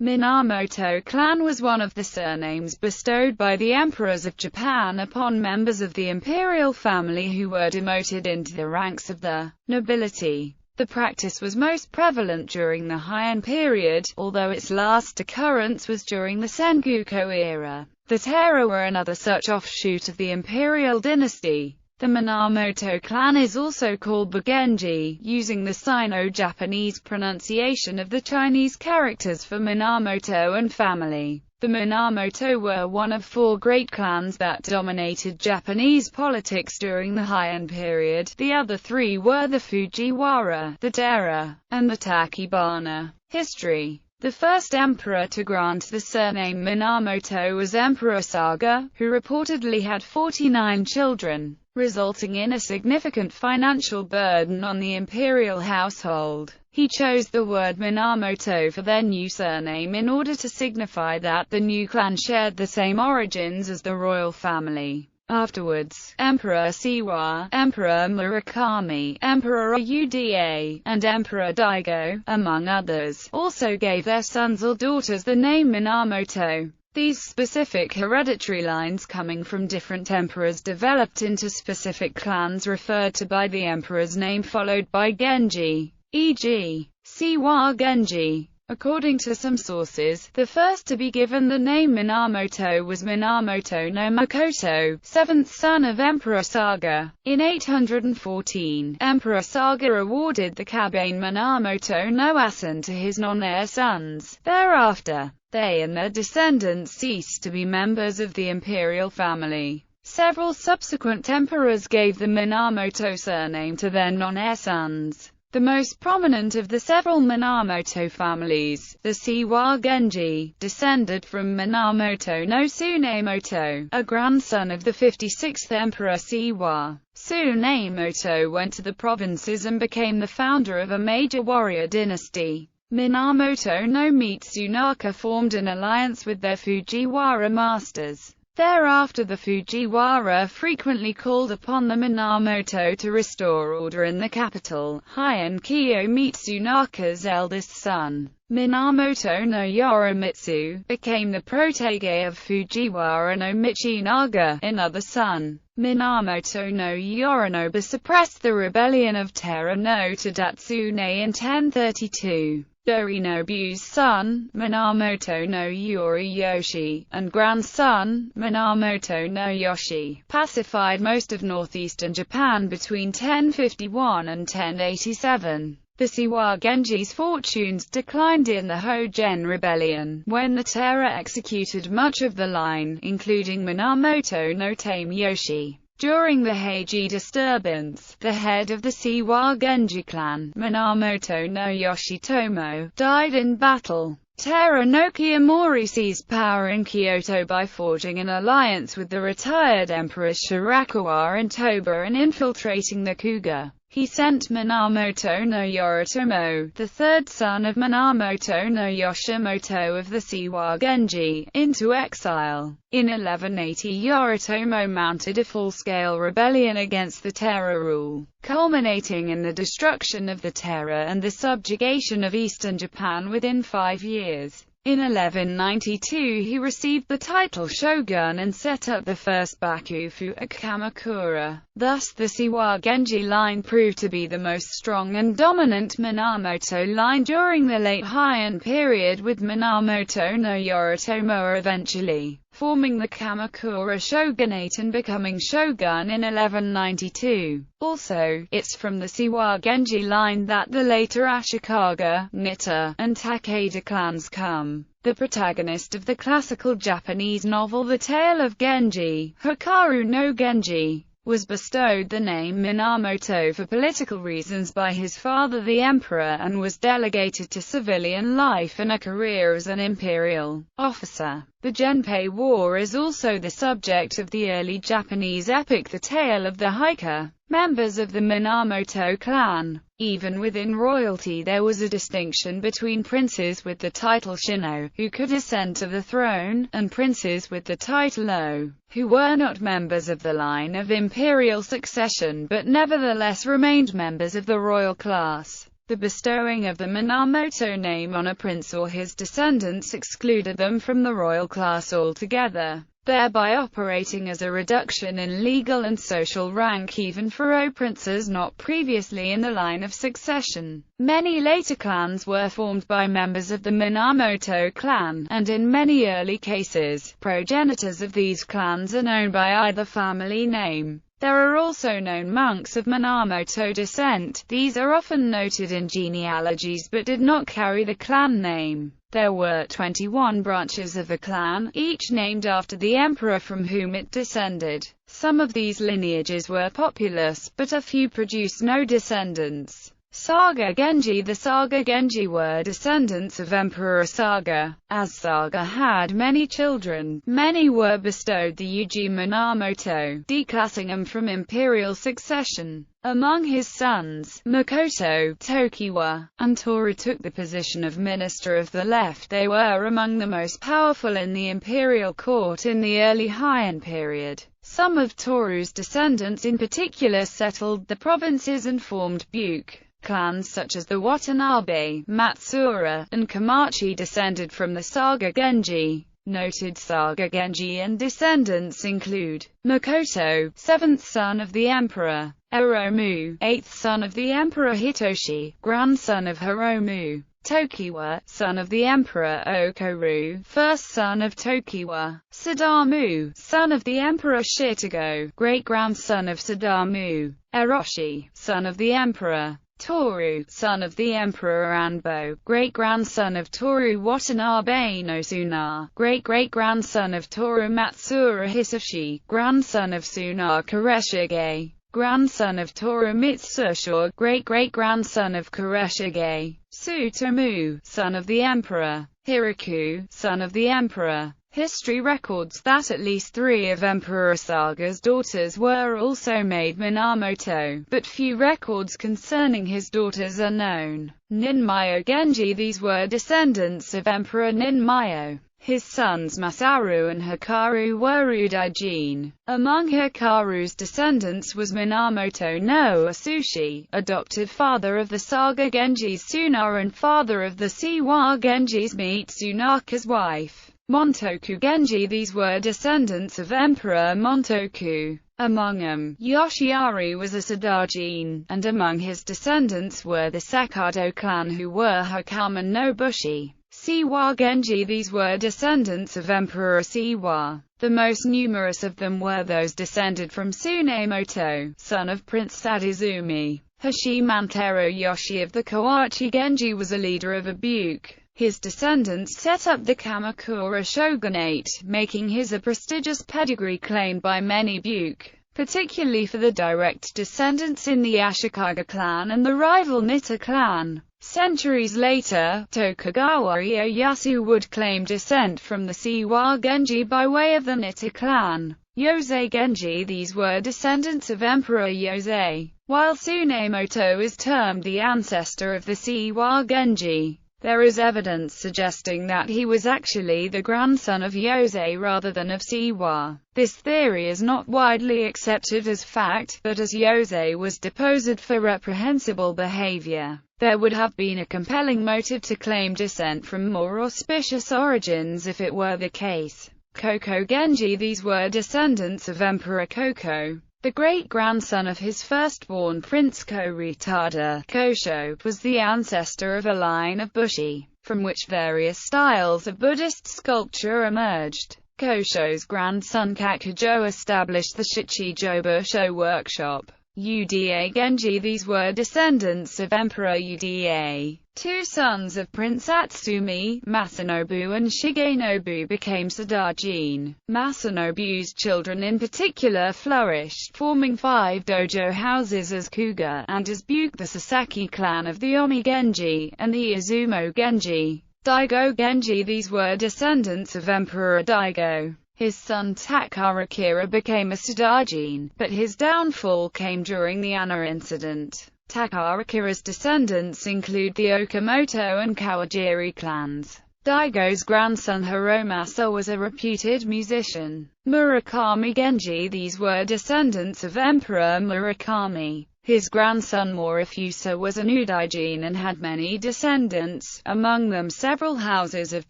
Minamoto clan was one of the surnames bestowed by the emperors of Japan upon members of the imperial family who were demoted into the ranks of the nobility. The practice was most prevalent during the Heian period, although its last occurrence was during the Sengoku era. The Taira were another such offshoot of the imperial dynasty. The Minamoto clan is also called the Genji, using the Sino-Japanese pronunciation of the Chinese characters for Minamoto and family. The Minamoto were one of four great clans that dominated Japanese politics during the Heian period. The other three were the Fujiwara, the Taira, and the Tachibana. History. The first emperor to grant the surname Minamoto was Emperor Saga, who reportedly had 49 children, resulting in a significant financial burden on the imperial household. He chose the word Minamoto for their new surname in order to signify that the new clan shared the same origins as the royal family. Afterwards, Emperor Seiwa, Emperor Murakami, Emperor Uda, and Emperor Daigo, among others, also gave their sons or daughters the name Minamoto. These specific hereditary lines coming from different emperors developed into specific clans referred to by the emperor's name followed by Genji, e.g., Seiwa Genji. According to some sources, the first to be given the name Minamoto was Minamoto no Makoto, seventh son of Emperor Saga. In 814, Emperor Saga awarded the Kabane Minamoto no Asen to his non-heir sons. Thereafter, they and their descendants ceased to be members of the imperial family. Several subsequent emperors gave the Minamoto surname to their non-heir sons. The most prominent of the several Minamoto families, the Seiwa Genji, descended from Minamoto no Tsunemoto, a grandson of the 56th Emperor Seiwa. Tsunemoto went to the provinces and became the founder of a major warrior dynasty. Minamoto no Mitsunaka formed an alliance with their Fujiwara masters. Thereafter the Fujiwara frequently called upon the Minamoto to restore order in the capital. Heian Kyo Mitsunaka's eldest son, Minamoto no Yorimitsu, became the protege of Fujiwara no Michinaga. Another son, Minamoto no Yorinobu, suppressed the rebellion of Taira no Tadatsune in 1032. Yorinobu's son, Minamoto no Yoriyoshi, and grandson, Minamoto no Yoshi, pacified most of northeastern Japan between 1051 and 1087. The Seiwa Genji's fortunes declined in the Hogen Rebellion, when the Taira executed much of the line, including Minamoto no Tameyoshi. During the Heiji disturbance, the head of the Seiwa Genji clan, Minamoto no Yoshitomo, died in battle. Taira no Kiyomori seized power in Kyoto by forging an alliance with the retired Emperor Shirakawa in Toba and infiltrating the Kuga. He sent Minamoto no Yoritomo, the third son of Minamoto no Yoshimoto of the Seiwa Genji, into exile. In 1180 Yoritomo mounted a full-scale rebellion against the Taira rule, culminating in the destruction of the Taira and the subjugation of eastern Japan within 5 years. In 1192 he received the title shogun and set up the first bakufu at Kamakura. Thus the Seiwa Genji line proved to be the most strong and dominant Minamoto line during the late Heian period, with Minamoto no Yoritomo eventually forming the Kamakura shogunate and becoming shogun in 1192. Also, it's from the Seiwa Genji line that the later Ashikaga, Nitta, and Takeda clans come. The protagonist of the classical Japanese novel The Tale of Genji, Hikaru no Genji, was bestowed the name Minamoto for political reasons by his father the emperor, and was delegated to civilian life and a career as an imperial officer. The Genpei War is also the subject of the early Japanese epic The Tale of the Hiker. Members of the Minamoto clan. Even within royalty there was a distinction between princes with the title Shino, who could ascend to the throne, and princes with the title O, who were not members of the line of imperial succession but nevertheless remained members of the royal class. The bestowing of the Minamoto name on a prince or his descendants excluded them from the royal class altogether, thereby operating as a reduction in legal and social rank even for princes not previously in the line of succession. Many later clans were formed by members of the Minamoto clan, and in many early cases, progenitors of these clans are known by either family name. There are also known monks of Minamoto descent. These are often noted in genealogies but did not carry the clan name. There were 21 branches of the clan, each named after the emperor from whom it descended. Some of these lineages were populous, but a few produced no descendants. Seiwa Genji. The Seiwa Genji were descendants of Emperor Seiwa. As Seiwa had many children, many were bestowed the Yuji Minamoto, declassing them from imperial succession. Among his sons, Makoto, Tokiwa, and Toru took the position of Minister of the Left. They were among the most powerful in the imperial court in the early Heian period. Some of Toru's descendants in particular settled the provinces and formed Buke. Clans such as the Watanabe, Matsuura, and Komachi descended from the Seiwa Genji. Noted Seiwa Genji and descendants include Makoto, 7th son of the emperor; Hiromu, 8th son of the emperor; Hitoshi, grandson of Hiromu; Tokiwa, son of the emperor; Okoru, 1st son of Tokiwa; Sadamu, son of the emperor; Shitago, great-grandson of Sadamu; Eroshi, son of the emperor; Toru, son of the emperor; Anbo, great-grandson of Toru; Watanabe no Suna, great-great-grandson of Toru; Matsuura; Hisashi, grandson of Suna; Kureshige, grandson of Toru; Mitsushiro, great-great-grandson of Kureshige; Tsutomu, son of the emperor; Hiraku, son of the emperor. History records that at least 3 of Emperor Seiwa's daughters were also made Minamoto, but few records concerning his daughters are known. Ninmyo Genji. These were descendants of Emperor Ninmyo. His sons Masaru and Hikaru were Udaijin. Among Hikaru's descendants was Minamoto no Asushi, adopted father of the Seiwa Genji's Suna and father of the Seiwa Genji's Mitsunaka's wife, Montoku Genji. These were descendants of Emperor Montoku. Among them, Yoshiari was a Sadaijin, and among his descendants were the Sekado clan who were Hakaman no Bushi. Seiwa Genji. These were descendants of Emperor Seiwa. The most numerous of them were those descended from Tsunemoto, son of Prince Sadizumi. Hashimantaro Yoshi of the Kawachi Genji was a leader of a Buke. His descendants set up the Kamakura shogunate, making his a prestigious pedigree claimed by many Buke, particularly for the direct descendants in the Ashikaga clan and the rival Nitta clan. Centuries later, Tokugawa Ieyasu would claim descent from the Seiwa Genji by way of the Nitta clan. Yosei Genji. These were descendants of Emperor Yosei. While Tsunemoto is termed the ancestor of the Seiwa Genji, there is evidence suggesting that he was actually the grandson of Yosei rather than of Seiwa. This theory is not widely accepted as fact, but as Yosei was deposed for reprehensible behavior, there would have been a compelling motive to claim descent from more auspicious origins if it were the case. Koko Genji. These were descendants of Emperor Koko. The great-grandson of his firstborn Prince Koritada, Kosho, was the ancestor of a line of Bushi, from which various styles of Buddhist sculpture emerged. Kosho's grandson Kakujo established the Shichijo Busho workshop. Uda Genji. These were descendants of Emperor Uda. 2 sons of Prince Atsumi, Masanobu and Shigenobu, became Sadaijin. Masanobu's children in particular flourished, forming 5 dojo houses as Kuga, and as Buke, the Sasaki clan of the Omi Genji, and the Izumo Genji. Daigo Genji. These were descendants of Emperor Daigo. His son Takarakira became a Sadaijin, but his downfall came during the Anna incident. Takarakira's descendants include the Okamoto and Kawajiri clans. Daigo's grandson Hiromasa was a reputed musician. Murakami Genji. These were descendants of Emperor Murakami. His grandson Morifusa was an Udaijin and had many descendants, among them several houses of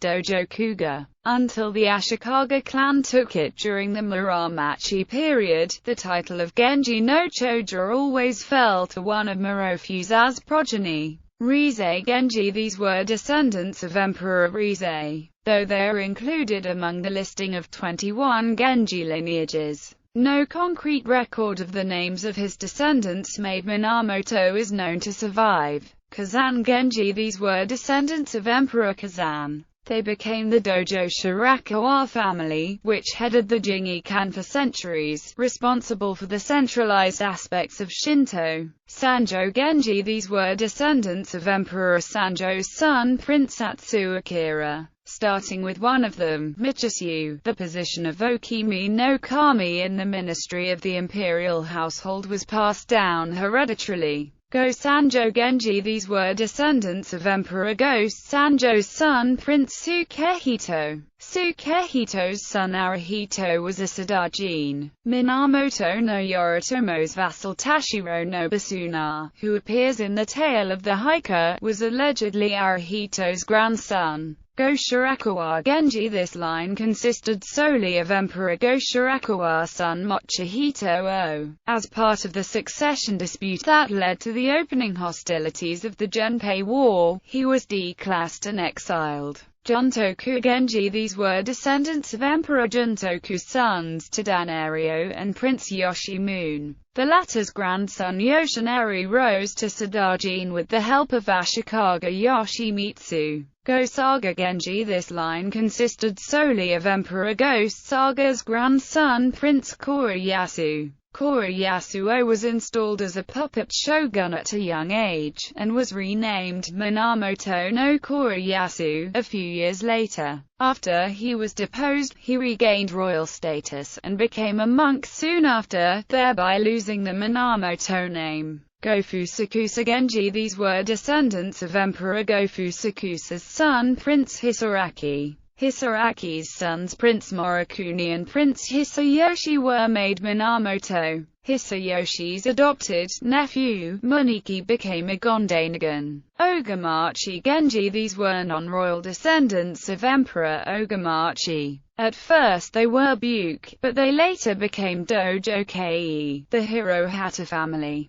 Dojokuga. Until the Ashikaga clan took it during the Muromachi period, the title of Genji no Choja always fell to one of Morofusa's progeny. Rise Genji. These were descendants of Emperor Rise, though they are included among the listing of 21 Genji lineages. No concrete record of the names of his descendants made Minamoto is known to survive. Kazan Genji. These were descendants of Emperor Kazan. They became the Dojo Shirakawa family, which headed the Jingyi Kan for centuries, responsible for the centralized aspects of Shinto. Sanjo Genji. These were descendants of Emperor Sanjo's son Prince Atsu Akira. Starting with one of them, Michisu, the position of Okimi no Kami in the ministry of the imperial household was passed down hereditarily. Go Sanjo Genji. These were descendants of Emperor Go Sanjo's son Prince Sukehito. Sukehito's son Arahito was a Sadaijin. Minamoto no Yoritomo's vassal Tashiro no Basuna, who appears in the Tale of the Hiker, was allegedly Arahito's grandson. Go Shirakawa Genji. This line consisted solely of Emperor Go Shirakawa's son Mochihito. As part of the succession dispute that led to the opening hostilities of the Genpei War, he was declassed and exiled. Juntoku Genji. These were descendants of Emperor Juntoku's sons Tadanerio and Prince Yoshimune. The latter's grandson Yoshinari rose to Sadaijin with the help of Ashikaga Yoshimitsu. Go Saga Genji. This line consisted solely of Emperor Go Saga's grandson Prince Koreyasu. Koreyasu was installed as a puppet shogun at a young age, and was renamed Minamoto no Koreyasu a few years later. After he was deposed, he regained royal status, and became a monk soon after, thereby losing the Minamoto name. Go Fusakusa Genji. These were descendants of Emperor Go Fusakusa's son Prince Hisaraki. Hisaraki's sons Prince Morikuni and Prince Hisayoshi were made Minamoto. Hisayoshi's adopted nephew, Muniki, became a Gondanagon. Ogamachi Genji. These were non-royal descendants of Emperor Ogamachi. At first they were Buke, but they later became Dojo Kei, the Hirohata family.